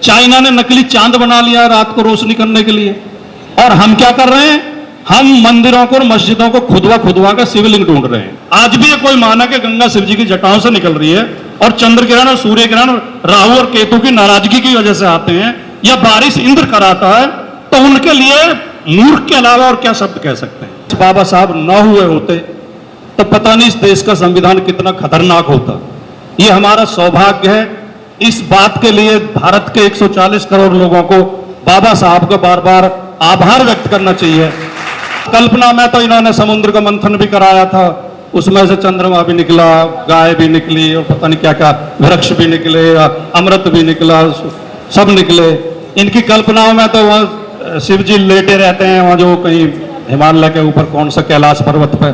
China ने नकली चांद बना लिया रात को रोशनी करने के लिए, और हम क्या कर रहे हैं? हम मंदिरों को और मस्जिदों को खुदवा खुदवा कर शिवलिंग ढूंढ रहे हैं। आज भी ये कोई माना कि गंगा शिव जी की जटाओं से निकल रही है, और चंद्र ग्रहण और सूर्य ग्रहण राहु और केतु की नाराजगी की वजह से आते हैं, या बारिश इंद्र कराता है, तो उनके लिए मूर्ख के अलावा और क्या शब्द कह सकते हैं? बाबा साहब न हुए होते तो पता नहीं इस देश का संविधान कितना खतरनाक होता। ये हमारा सौभाग्य है। इस बात के लिए भारत के 140 करोड़ लोगों को बाबा साहब का बार बार आभार व्यक्त करना चाहिए। कल्पना में तो इन्होंने समुद्र का मंथन भी कराया था, उसमें से चंद्रमा भी निकला, गाय भी निकली, और पता नहीं क्या क्या वृक्ष भी निकले, अमृत भी निकला, सब निकले। इनकी कल्पनाओं में तो वहाँ शिव जी लेटे रहते हैं, वहाँ जो कहीं हिमालय के ऊपर कौन सा कैलाश पर्वत पे।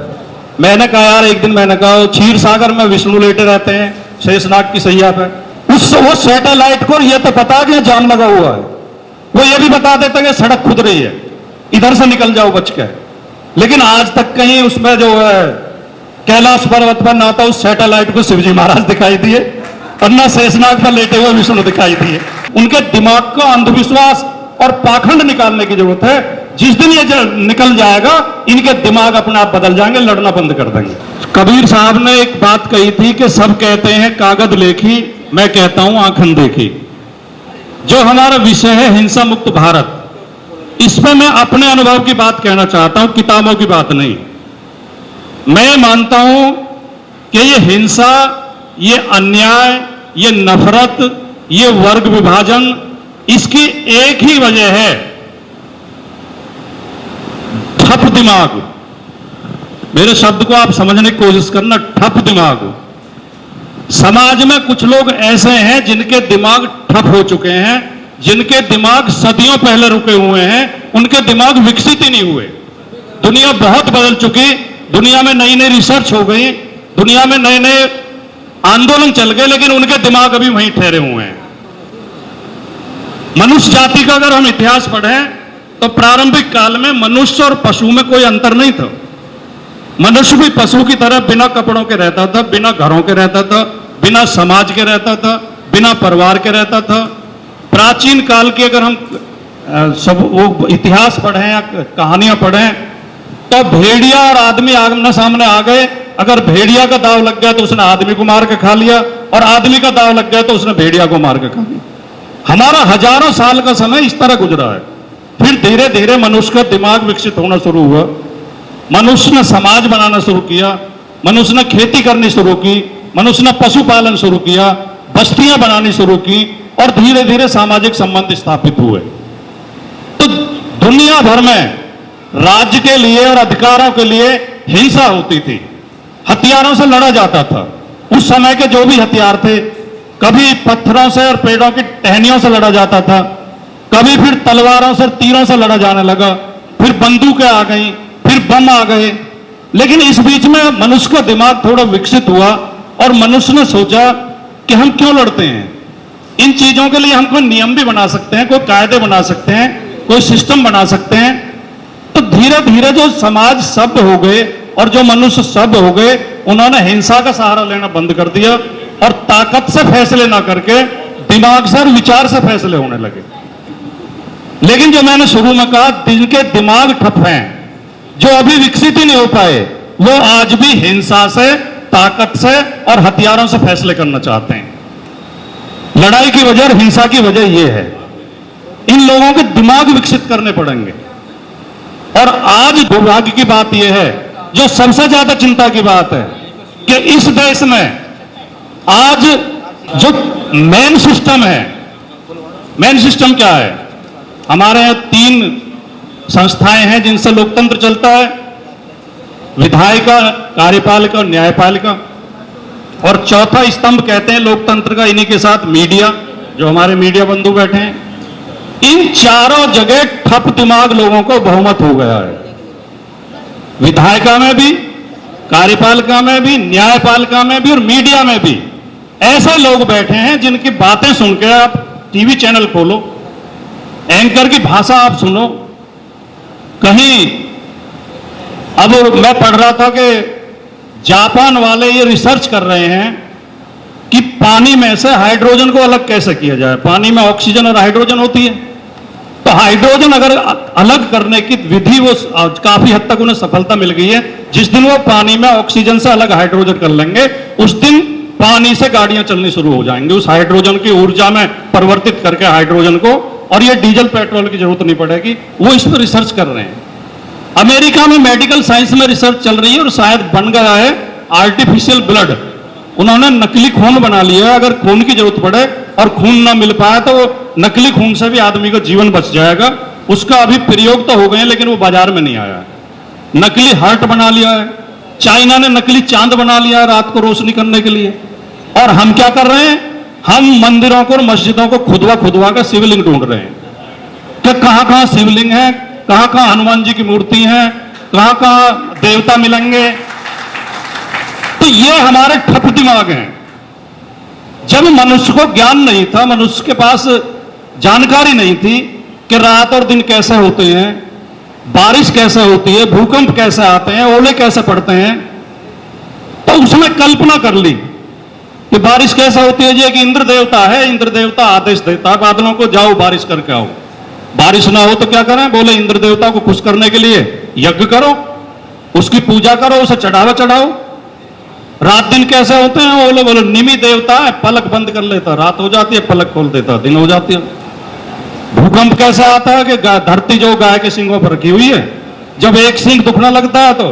मैंने कहा यार, एक दिन मैंने कहा क्षीर सागर में विष्णु लेटे रहते हैं शेषनाग की सैया पे। वो सैटेलाइट को ये तो पता कि जाम लगा हुआ है, वो ये भी बता देते कि सड़क खुद रही है, इधर से निकल जाओ बच के। लेकिन आज तक कहीं उसमें जो है कैलाश पर्वत पर ना तो उस सैटेलाइट को शिवजी महाराज दिखाई दिए, और ना शेषनाग पर लेटे हुए विष्णु दिखाई दिए। उनके दिमाग का अंधविश्वास और पाखंड निकालने की जरूरत है। जिस दिन ये निकल जाएगा, इनके दिमाग अपने आप बदल जाएंगे, लड़ना बंद कर देंगे। कबीर साहब ने एक बात कही थी कि सब कहते हैं कागज लेखी, मैं कहता हूं आंखन देखी। जो हमारा विषय है हिंसा मुक्त भारत, इसमें मैं अपने अनुभव की बात कहना चाहता हूं, किताबों की बात नहीं। मैं मानता हूं कि ये हिंसा, ये अन्याय, ये नफरत, ये वर्ग विभाजन, इसकी एक ही वजह है, ठप दिमाग। मेरे शब्द को आप समझने की कोशिश करना, ठप दिमाग। समाज में कुछ लोग ऐसे हैं जिनके दिमाग ठप हो चुके हैं, जिनके दिमाग सदियों पहले रुके हुए हैं, उनके दिमाग विकसित ही नहीं हुए। दुनिया बहुत बदल चुकी, दुनिया में नई नई रिसर्च हो गई, दुनिया में नए नए आंदोलन चल गए, लेकिन उनके दिमाग अभी वहीं ठहरे हुए हैं। मनुष्य जाति का अगर हम इतिहास पढ़ें तो प्रारंभिक काल में मनुष्य और पशु में कोई अंतर नहीं था। मनुष्य भी पशु की तरह बिना कपड़ों के रहता था, बिना घरों के रहता था, बिना समाज के रहता था, बिना परिवार के रहता था। प्राचीन काल के अगर हम सब वो इतिहास पढ़ें या कहानियां पढ़ें, तो भेड़िया और आदमी आमने सामने आ गए। अगर भेड़िया का दाव लग गया तो उसने आदमी को मार के खा लिया, और आदमी का दाव लग गया तो उसने भेड़िया को मार के खा लिया। हमारा हजारों साल का समय इस तरह गुजरा है। फिर धीरे धीरे मनुष्य का दिमाग विकसित होना शुरू हुआ, मनुष्य ने समाज बनाना शुरू किया, मनुष्य ने खेती करनी शुरू की, मनुष्य ने पशुपालन शुरू किया, बस्तियां बनानी शुरू की, और धीरे धीरे सामाजिक संबंध स्थापित हुए। तो दुनिया भर में राज्य के लिए और अधिकारों के लिए हिंसा होती थी, हथियारों से लड़ा जाता था। उस समय के जो भी हथियार थे, कभी पत्थरों से और पेड़ों की टहनियों से लड़ा जाता था, कभी फिर तलवारों से, तीरों से लड़ा जाने लगा, फिर बंदूकें आ गई, फिर बम आ गए। लेकिन इस बीच में मनुष्य का दिमाग थोड़ा विकसित हुआ, और मनुष्य ने सोचा कि हम क्यों लड़ते हैं। इन चीजों के लिए हम कोई नियम भी बना सकते हैं, कोई कायदे बना सकते हैं, कोई सिस्टम बना सकते हैं। तो धीरे धीरे जो समाज सभ्य हो गए और जो मनुष्य सभ्य हो गए, उन्होंने हिंसा का सहारा लेना बंद कर दिया, और ताकत से फैसले ना करके दिमाग से और विचार से फैसले होने लगे। लेकिन जो मैंने शुरू में कहा, जिनके दिमाग ठप हैं, जो अभी विकसित ही नहीं हो पाए, वो आज भी हिंसा से, ताकत से और हथियारों से फैसले करना चाहते हैं। लड़ाई की वजह और हिंसा की वजह यह है। इन लोगों के दिमाग विकसित करने पड़ेंगे। और आज दुर्भाग्य की बात यह है, जो सबसे ज्यादा चिंता की बात है, कि इस देश में आज जो मेन सिस्टम है, मेन सिस्टम क्या है? हमारे यहां 3 संस्थाएं हैं जिनसे लोकतंत्र चलता है, विधायिका, कार्यपालिका और न्यायपालिका। और चौथा स्तंभ कहते हैं लोकतंत्र का, इन्हीं के साथ मीडिया, जो हमारे मीडिया बंधु बैठे हैं। इन चारों जगह ठप दिमाग लोगों को बहुमत हो गया है। विधायिका में भी, कार्यपालिका में भी, न्यायपालिका में भी और मीडिया में भी ऐसे लोग बैठे हैं जिनकी बातें सुन के आप टीवी चैनल खोलो, एंकर की भाषा आप सुनो। कहीं अब मैं पढ़ रहा था कि जापान वाले ये रिसर्च कर रहे हैं कि पानी में से हाइड्रोजन को अलग कैसे किया जाए। पानी में ऑक्सीजन और हाइड्रोजन होती है, तो हाइड्रोजन अगर अलग करने की विधि वो काफी हद तक उन्हें सफलता मिल गई है। जिस दिन वो पानी में ऑक्सीजन से अलग हाइड्रोजन कर लेंगे, उस दिन पानी से गाड़ियां चलनी शुरू हो जाएंगी, उस हाइड्रोजन की ऊर्जा में परिवर्तित करके हाइड्रोजन को, और ये डीजल पेट्रोल की जरूरत नहीं पड़ेगी। वो इस पर रिसर्च कर रहे हैं। अमेरिका में मेडिकल साइंस में रिसर्च चल रही है और शायद बन गया है आर्टिफिशियल ब्लड। उन्होंने नकली खून बना लिया है। अगर खून की जरूरत पड़े और खून ना मिल पाए तो वो नकली खून से भी आदमी का जीवन बच जाएगा। उसका अभी प्रयोग तो हो गए, लेकिन वो बाजार में नहीं आया। नकली हार्ट बना लिया है। चाइना ने नकली चांद बना लिया है रात को रोशनी करने के लिए। और हम क्या कर रहे हैं? हम मंदिरों को और मस्जिदों को खुदवा खुदवा कर शिवलिंग ढूंढ रहे हैं कि कहां कहां शिवलिंग है, कहां कहां हनुमान जी की मूर्ति है, कहां कहां देवता मिलेंगे। तो ये हमारे ठप दिमाग हैं। जब मनुष्य को ज्ञान नहीं था, मनुष्य के पास जानकारी नहीं थी कि रात और दिन कैसे होते हैं, बारिश कैसे होती है, भूकंप कैसे आते हैं, ओले कैसे पड़ते हैं, तो उसने कल्पना कर ली कि बारिश कैसे होती है। ये कि इंद्र देवता है, इंद्र देवता आदेश देता है बादलों को, जाओ बारिश करके आओ। बारिश ना हो तो क्या करें? बोले इंद्र देवता को खुश करने के लिए यज्ञ करो, उसकी पूजा करो, उसे चढ़ावा चढ़ाओ। रात दिन कैसे होते हैं? बोले बोले निमि देवता है, पलक बंद कर लेता, रात हो जाती है, पलक खोल देता, दिन हो जाती है। भूकंप कैसे आता है कि धरती जो गाय के सिंगों पर रखी हुई है, जब एक सिंग दुखना लगता है तो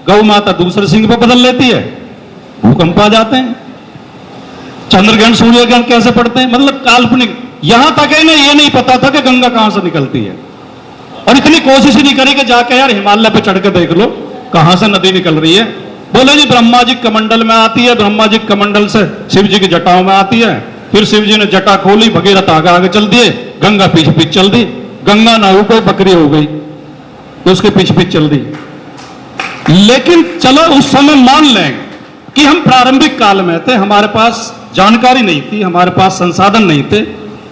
गौ माता दूसरे सिंग पर बदल लेती है, भूकंप आ जाते हैं। चंद्रग्रहण सूर्य ग्रहण कैसे पड़ते हैं? मतलब काल्पनिक। यहां तक है ना, ये नहीं पता था कि गंगा कहां से निकलती है, और इतनी कोशिश ही नहीं करी कि जाके यार हिमालय पे चढ़ के देख लो कहां से नदी निकल रही है। बोले जी ब्रह्मा जी कमंडल में आती है, ब्रह्मा जी कमंडल से शिव जी की जटाओं में आती है, फिर शिव जी ने जटा खोली, भगीरथ आगे आगे चल दिए, गंगा पीछे पीछे चल दी। गंगा ना हो कोई बकरी हो गई तो उसके पीछे पीछे चल दी। लेकिन चलो उस समय मान लें कि हम प्रारंभिक काल में थे, हमारे पास जानकारी नहीं थी, हमारे पास संसाधन नहीं थे।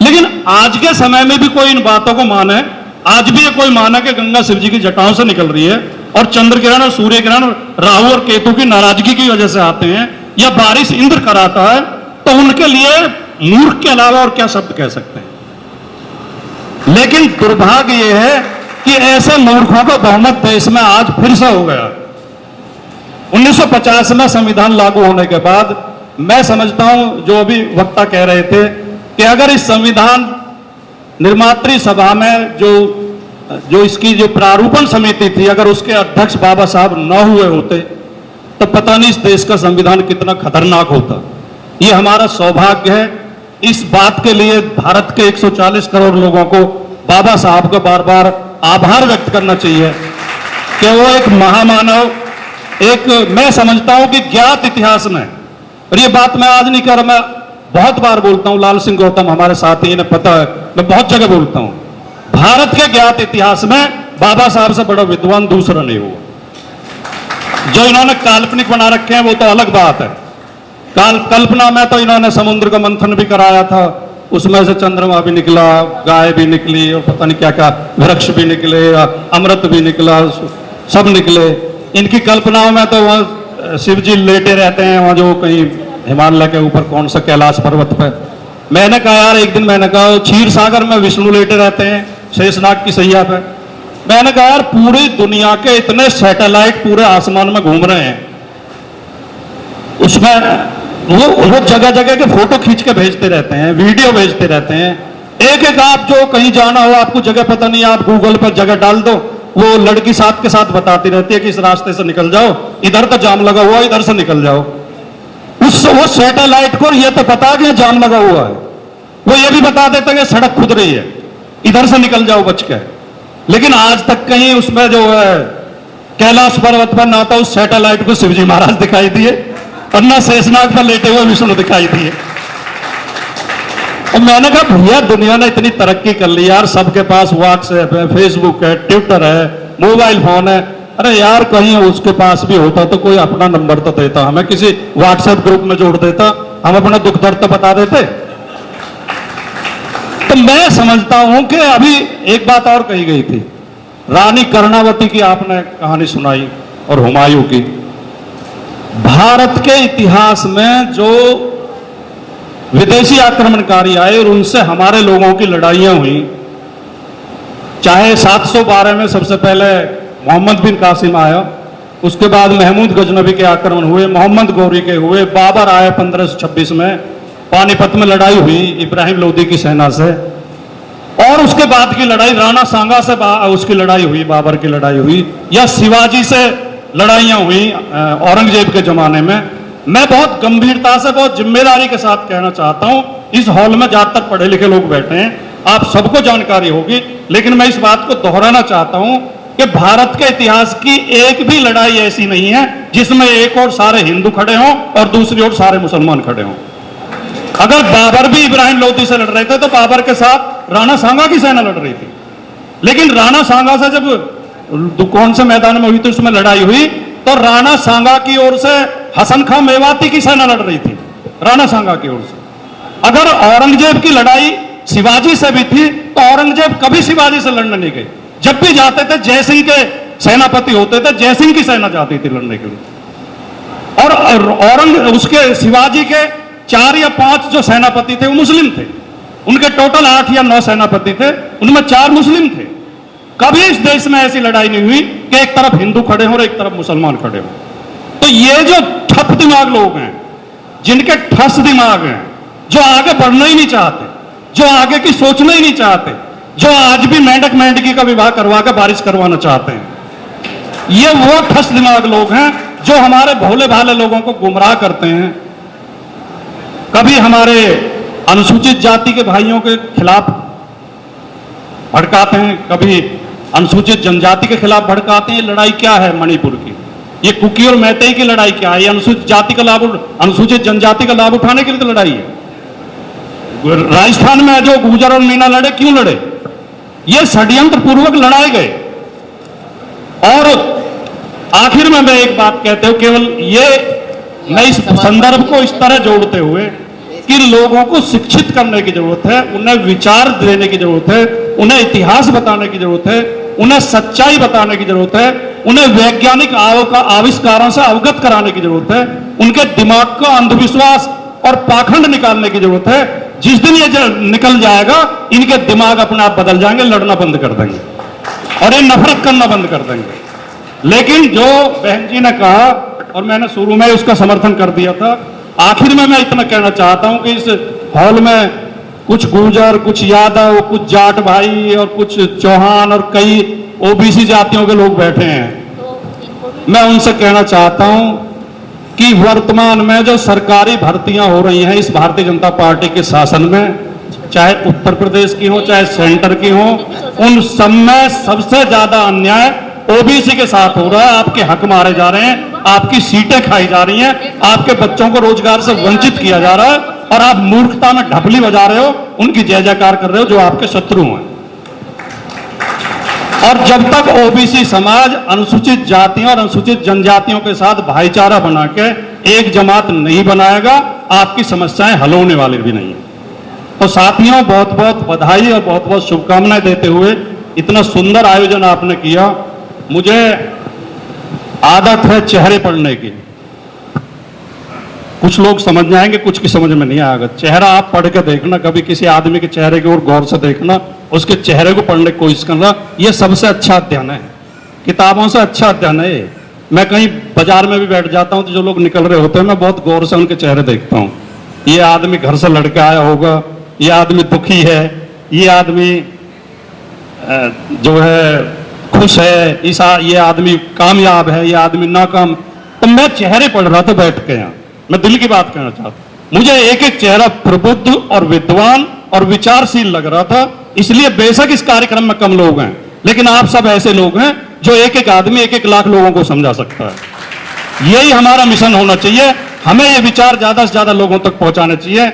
लेकिन आज के समय में भी कोई इन बातों को माने, आज भी ये कोई माना कि गंगा शिव जी की जटाओं से निकल रही है, और चंद्र ग्रहण और सूर्य ग्रहण राहु और केतु की नाराजगी की वजह से आते हैं, या बारिश इंद्र कराता है, तो उनके लिए मूर्ख के अलावा और क्या शब्द कह सकते हैं। लेकिन दुर्भाग्य यह है कि ऐसे मूर्खों का बहुमत देश में आज फिर से हो गया। 1950 में संविधान लागू होने के बाद मैं समझता हूं, जो अभी वक्ता कह रहे थे कि अगर इस संविधान निर्मात्री सभा में जो इसकी जो प्रारूपण समिति थी, अगर उसके अध्यक्ष बाबा साहब न हुए होते तो पता नहीं इस देश का संविधान कितना खतरनाक होता। ये हमारा सौभाग्य है। इस बात के लिए भारत के 140 करोड़ लोगों को बाबा साहब का बार बार आभार व्यक्त करना चाहिए कि वो एक महामानव, एक मैं समझता हूं कि ज्ञात इतिहास में, और ये बात मैं आज नहीं कर, मैं बहुत बार बोलता हूं, लाल सिंह गौतम हमारे साथी, इन्हें पता है, मैं बहुत जगह बोलता हूं, भारत के ज्ञात इतिहास में बाबा साहब से बड़ा विद्वान दूसरा नहीं हुआ। जो इन्होंने काल्पनिक बना रखे हैं वो तो अलग बात है। कल्पना में तो इन्होंने समुद्र का मंथन भी कराया था, उसमें से चंद्रमा भी निकला, गाय भी निकली, और पता नहीं क्या क्या वृक्ष भी निकले, अमृत भी निकला, सब निकले। इनकी कल्पनाओं में तो वहां शिव जी लेटे रहते हैं, वहां जो कहीं हिमालय के ऊपर कौन सा कैलाश पर्वत पे। मैंने कहा यार, एक दिन मैंने कहा क्षीर सागर में विष्णु लेटे रहते हैं शेषनाग की सैया पे। मैंने कहा यार, पूरी दुनिया के इतने सैटेलाइट पूरे आसमान में घूम रहे हैं, उसमें वो जगह जगह के फोटो खींच के भेजते रहते हैं, वीडियो भेजते रहते हैं। एक एक आप जो कहीं जाना हो, आपको जगह पता नहीं, आप गूगल पर जगह डाल दो, वो लड़की साथ के साथ बताती रहती है कि इस रास्ते से निकल जाओ, इधर तो जाम लगा हुआ है, इधर से निकल जाओ। वो सैटेलाइट को ये तो पता कि जाम लगा हुआ है, वो ये भी बता देते हैं कि सड़क खुद रही है, इधर से निकल जाओ बच के। लेकिन आज तक कहीं उसमें जो है कैलाश पर्वत पर ना तो उस सैटेलाइट को शिवजी महाराज दिखाई दिए, और ना शेषनाग पर लेटे हुए विष्णु दिखाई दिए। और मैंने कहा भैया, दुनिया ने इतनी तरक्की कर ली यार, सबके पास व्हाट्सएप है, फेसबुक है, ट्विटर है, मोबाइल फोन है। अरे यार, कहीं उसके पास भी होता तो कोई अपना नंबर तो देता, हमें किसी व्हाट्सएप ग्रुप में जोड़ देता, हम अपना दुख दर्द तो बता देते। तो मैं समझता हूं कि अभी एक बात और कही गई थी, रानी कर्णावती की आपने कहानी सुनाई, और हुमायूं की। भारत के इतिहास में जो विदेशी आक्रमणकारी आए और उनसे हमारे लोगों की लड़ाइयां हुई। चाहे 712 में सबसे पहले मोहम्मद बिन कासिम आया, उसके बाद महमूद गजनबी के आक्रमण हुए, मोहम्मद गौरी के हुए, बाबर आए 1526 में, पानीपत में लड़ाई हुई इब्राहिम लोदी की सेना से, और उसके बाद की लड़ाई राणा सांगा से उसकी लड़ाई हुई, बाबर की लड़ाई हुई, या शिवाजी से लड़ाइयां हुई औरंगजेब के जमाने में। मैं बहुत गंभीरता से, बहुत जिम्मेदारी के साथ कहना चाहता हूं, इस हॉल में ज्यादातर पढ़े लिखे लोग बैठे हैं, आप सबको जानकारी होगी, लेकिन मैं इस बात को दोहराना चाहता हूं कि भारत के इतिहास की एक भी लड़ाई ऐसी नहीं है जिसमें एक ओर सारे हिंदू खड़े हों और दूसरी ओर सारे मुसलमान खड़े हों। अगर बाबर भी इब्राहिम लोदी से लड़ रहे थे तो बाबर के साथ राणा सांगा की सेना लड़ रही थी, लेकिन राणा सांगा से जब कौन से मैदान में हुई थी उसमें लड़ाई हुई, तो राणा सांगा की ओर से हसन खां मेवाती की सेना लड़ रही थी, राणा सांगा की ओर से। अगर औरंगजेब की लड़ाई शिवाजी से भी थी तो औरंगजेब कभी शिवाजी से लड़ने नहीं गए। जब भी जाते थे जयसिंह के सेनापति होते थे, जयसिंह की सेना जाती थी लड़ने के लिए। और उसके शिवाजी के 4 या 5 जो सेनापति थे वो मुस्लिम थे, उनके टोटल 8 या 9 सेनापति थे, उनमें 4 मुस्लिम थे। कभी इस देश में ऐसी लड़ाई नहीं हुई कि एक तरफ हिंदू खड़े हो और एक तरफ मुसलमान खड़े हो। तो ये जो ठप दिमाग लोग हैं, जिनके ठस दिमाग हैं, जो आगे बढ़ना ही नहीं चाहते, जो आगे की सोचना ही नहीं चाहते, जो आज भी मेंढक मेंढकी का विवाह करवा कर बारिश करवाना चाहते हैं, ये वो ठस दिमाग लोग हैं जो हमारे भोले भाले लोगों को गुमराह करते हैं। कभी हमारे अनुसूचित जाति के भाइयों के खिलाफ भड़काते हैं, कभी अनुसूचित जनजाति के खिलाफ भड़काते हैं। लड़ाई क्या है मणिपुर की? ये कुकी और मैतेई की लड़ाई क्या है? ये अनुसूचित जाति का लाभ, अनुसूचित जनजाति का लाभ उठाने के लिए तो लड़ाई है। राजस्थान में जो गुर्जर और मीणा लड़े, क्यों लड़े? ये षड्यंत्र पूर्वक लड़ाए गए। और आखिर में मैं एक बात कहते हूं, केवल ये मैं इस संदर्भ को इस तरह जोड़ते हुए कि लोगों को शिक्षित करने की जरूरत है, उन्हें विचार देने की जरूरत है, उन्हें इतिहास बताने की जरूरत है, उन्हें सच्चाई बताने की जरूरत है, उन्हें वैज्ञानिक आविष्कारों से अवगत कराने की जरूरत है, उनके दिमाग का अंधविश्वास और पाखंड निकालने की जरूरत है। जिस दिन ये निकल जाएगा, इनके दिमाग अपने आप बदल जाएंगे, लड़ना बंद कर देंगे और ये नफरत करना बंद कर देंगे। लेकिन जो बहन जी ने कहा, और मैंने शुरू में उसका समर्थन कर दिया था, आखिर में मैं इतना कहना चाहता हूं कि इस हॉल में कुछ गुर्जर, कुछ यादव, कुछ जाट भाई और कुछ चौहान और कई ओबीसी जातियों के लोग बैठे हैं। मैं उनसे कहना चाहता हूं कि वर्तमान में जो सरकारी भर्तियां हो रही हैं इस भारतीय जनता पार्टी के शासन में, चाहे उत्तर प्रदेश की हो चाहे सेंटर की हो, उन सब में सबसे ज्यादा अन्याय ओबीसी के साथ हो रहा है। आपके हक मारे जा रहे हैं, आपकी सीटें खाई जा रही हैं, आपके बच्चों को रोजगार से वंचित किया जा रहा है, और आप मूर्खता में ढपली बजा रहे हो, उनकी जय जयकार कर रहे हो जो आपके शत्रु हैं। और जब तक ओबीसी समाज अनुसूचित जातियों और अनुसूचित जनजातियों के साथ भाईचारा बना के एक जमात नहीं बनाएगा, आपकी समस्याएं हल होने वाली भी नहीं है। तो साथियों, बहुत बहुत बधाई और बहुत बहुत शुभकामनाएं देते हुए इतना सुंदर आयोजन आपने किया। मुझे आदत है चेहरे पढ़ने की, कुछ लोग समझ जाएंगे, कुछ की समझ में नहीं आएगा। चेहरा आप पढ़ के देखना, कभी किसी आदमी के चेहरे की ओर गौर से देखना, उसके चेहरे को पढ़ने की कोशिश करना, यह सबसे अच्छा अध्ययन है, किताबों से अच्छा अध्ययन है। मैं कहीं बाजार में भी बैठ जाता हूं तो जो लोग निकल रहे होते हैं, मैं बहुत गौर से उनके चेहरे देखता हूं। ये आदमी घर से लड़के आया होगा, ये आदमी दुखी है, ये आदमी जो है खुश है, ये आदमी कामयाब है, ये आदमी नाकाम। तो मैं चेहरे पढ़ रहा था बैठ के यहाँ, मैं दिल की बात कहना चाहता हूं। मुझे एक एक चेहरा प्रबुद्ध और विद्वान और विचारशील लग रहा था। इसलिए बेशक इस कार्यक्रम में कम लोग हैं, लेकिन आप सब ऐसे लोग हैं जो एक एक आदमी 1-1 लाख लोगों को समझा सकता है। यही हमारा मिशन होना चाहिए। हमें ये विचार ज्यादा से ज्यादा लोगों तक पहुंचाने चाहिए।